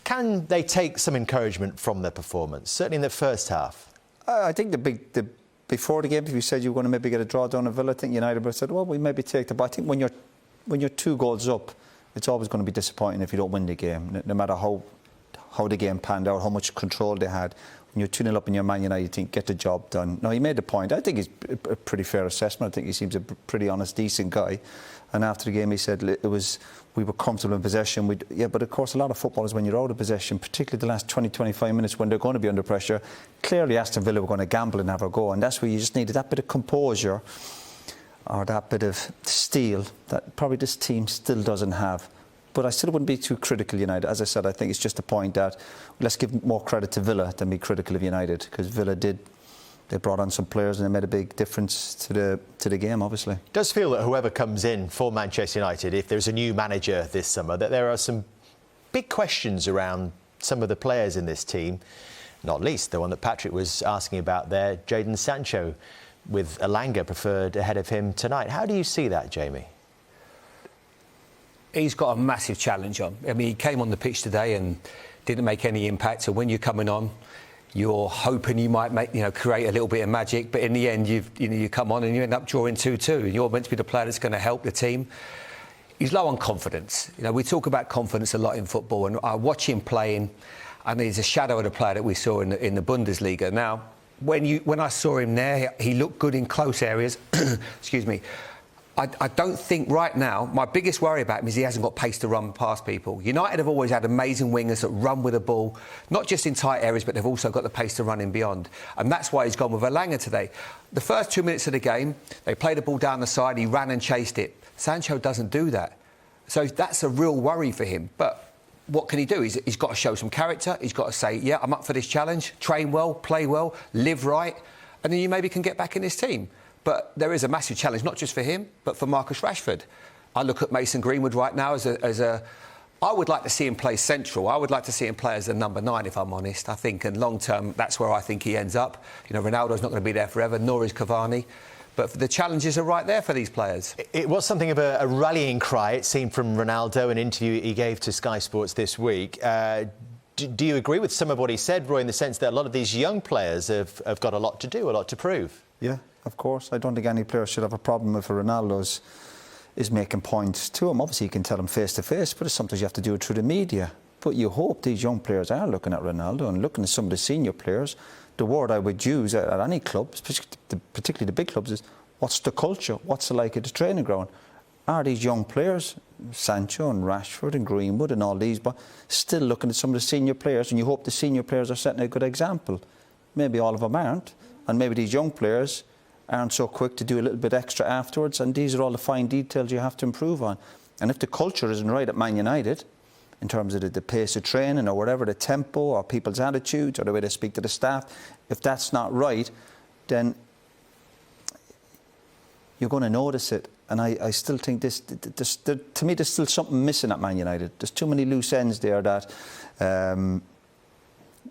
Can they take some encouragement from their performance, certainly in the first half? I think before the game, if you said you were going to maybe get a draw down at Villa, I think United would have said, well, we maybe take the... But I think when you're 2 goals up, it's always going to be disappointing if you don't win the game, no matter how the game panned out, how much control they had. When you're 2-0 up in your Man United, you think, get the job done. No, he made the point. I think it's a pretty fair assessment. I think he seems a pretty honest, decent guy. And after the game, he said we were comfortable in possession. Yeah, but of course, a lot of footballers, when you're out of possession, particularly the last 20-25 minutes when they're going to be under pressure, clearly Aston Villa were going to gamble and have a go. And that's where you just needed that bit of composure or that bit of steel that probably this team still doesn't have. But I still wouldn't be too critical, United. As I said, I think it's just a point that let's give more credit to Villa than be critical of United, because Villa they brought on some players and they made a big difference to the game, obviously. It does feel that whoever comes in for Manchester United, if there's a new manager this summer, that there are some big questions around some of the players in this team, not least the one that Patrick was asking about there, Jadon Sancho, with Elanga preferred ahead of him tonight. How do you see that, Jamie? He's got a massive challenge on. I mean, he came on the pitch today and didn't make any impact. So when you're coming on, you're hoping you might create a little bit of magic. But in the end, you come on and you end up drawing 2-2. And you're meant to be the player that's going to help the team. He's low on confidence. We talk about confidence a lot in football. And I watch him playing, and he's a shadow of the player that we saw in the Bundesliga. Now, when I saw him there, he looked good in close areas. Excuse me. I don't think right now, my biggest worry about him is he hasn't got pace to run past people. United have always had amazing wingers that run with the ball, not just in tight areas, but they've also got the pace to run in beyond. And that's why he's gone with Elanga today. The first 2 minutes of the game, they played the ball down the side, he ran and chased it. Sancho doesn't do that. So that's a real worry for him. But what can he do? He's got to show some character. He's got to say, yeah, I'm up for this challenge, train well, play well, live right, and then you maybe can get back in this team. But there is a massive challenge, not just for him, but for Marcus Rashford. I look at Mason Greenwood right now as a... I would like to see him play central. I would like to see him play as a number 9, if I'm honest. I think, in long term, that's where I think he ends up. Ronaldo's not going to be there forever, nor is Cavani. But the challenges are right there for these players. It was something of a rallying cry, it seemed, from Ronaldo, an interview he gave to Sky Sports this week. Do you agree with some of what he said, Roy, in the sense that a lot of these young players have got a lot to do, a lot to prove? Yeah, of course. I don't think any player should have a problem if Ronaldo is making points to him. Obviously, you can tell him face to face, but sometimes you have to do it through the media. But you hope these young players are looking at Ronaldo and looking at some of the senior players. The word I would use at any club, particularly the big clubs, is what's the culture? What's it like at the training ground? Are these young players, Sancho and Rashford and Greenwood and all these, but still looking at some of the senior players, and you hope the senior players are setting a good example. Maybe all of them aren't, and maybe these young players aren't so quick to do a little bit extra afterwards, and these are all the fine details you have to improve on. And if the culture isn't right at Man United, in terms of the pace of training or whatever, the tempo or people's attitudes or the way they speak to the staff, if that's not right, then you're going to notice it. And I still think to me, there's still something missing at Man United. There's too many loose ends there that...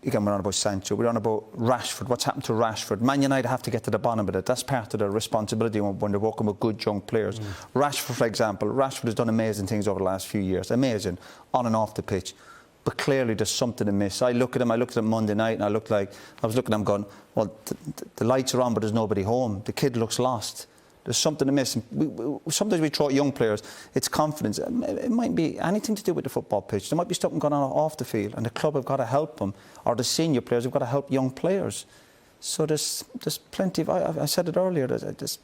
Again, we're on about Sancho, we're on about Rashford. What's happened to Rashford? Man United have to get to the bottom of it. That's part of their responsibility when they're working with good young players. Rashford, for example, Rashford has done amazing things over the last few years. Amazing, on and off the pitch. But clearly there's something amiss. I looked at him Monday night, and I was looking at him going, well, the lights are on, but there's nobody home. The kid looks lost. There's something amiss. Sometimes we throw at young players, it's confidence. It might be anything to do with the football pitch. There might be something going on off the field, and the club have got to help them, or the senior players have got to help young players. So there's plenty of... I said it earlier, there's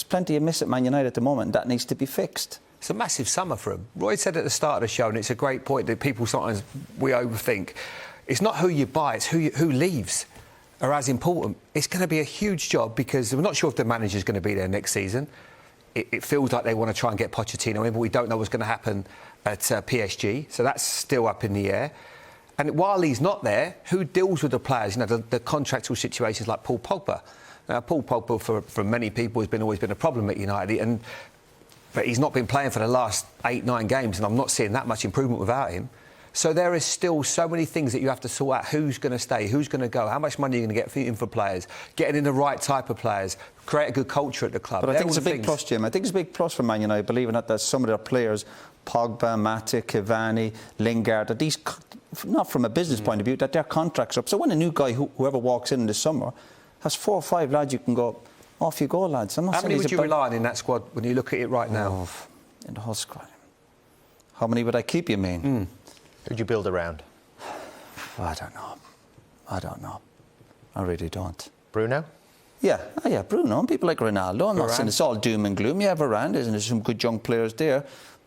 plenty of miss at Man United at the moment, and that needs to be fixed. It's a massive summer for him. Roy said at the start of the show, and it's a great point that people sometimes we overthink. It's not who you buy, it's who leaves are as important. It's going to be a huge job because we're not sure if the manager's going to be there next season. It feels like they want to try and get Pochettino in, but we don't know what's going to happen at PSG. So that's still up in the air. And while he's not there, who deals with the players? The contractual situations like Paul Pogba. Now, Paul Pogba, for many people, has always been a problem at United. But he's not been playing for the last 8-9 games, and I'm not seeing that much improvement without him. So there is still so many things that you have to sort out. Who's going to stay? Who's going to go? How much money are you going to get in for players? Getting in the right type of players. Create a good culture at the club. But I think it's a big plus, Jim. I think it's a big plus for Man United, believing that some of their players, Pogba, Matic, Cavani, Lingard, that not from a business point of view, that their contracts are up. So when a new guy, whoever walks in the summer, has 4 or 5 lads, you can go, off you go, lads. I'm not How saying many he's would you rely on in that squad when you look at it right now? In the whole squad. How many would I keep, you mean? Who'd you build around? I don't know. I really don't. Bruno? Yeah, Bruno, and people like Ronaldo. I'm not saying it's all doom and gloom. Yeah, Varane, isn't there some good young players there?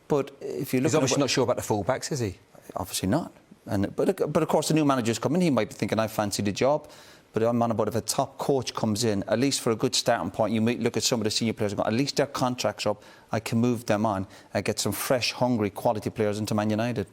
But if you look, He's obviously not sure about the full-backs, is he? Obviously not. But of course, the new manager's coming. He might be thinking, I fancy the job. But I'm on about if a top coach comes in, at least for a good starting point, you might look at some of the senior players and go, at least their contracts are up. I can move them on and get some fresh, hungry, quality players into Man United.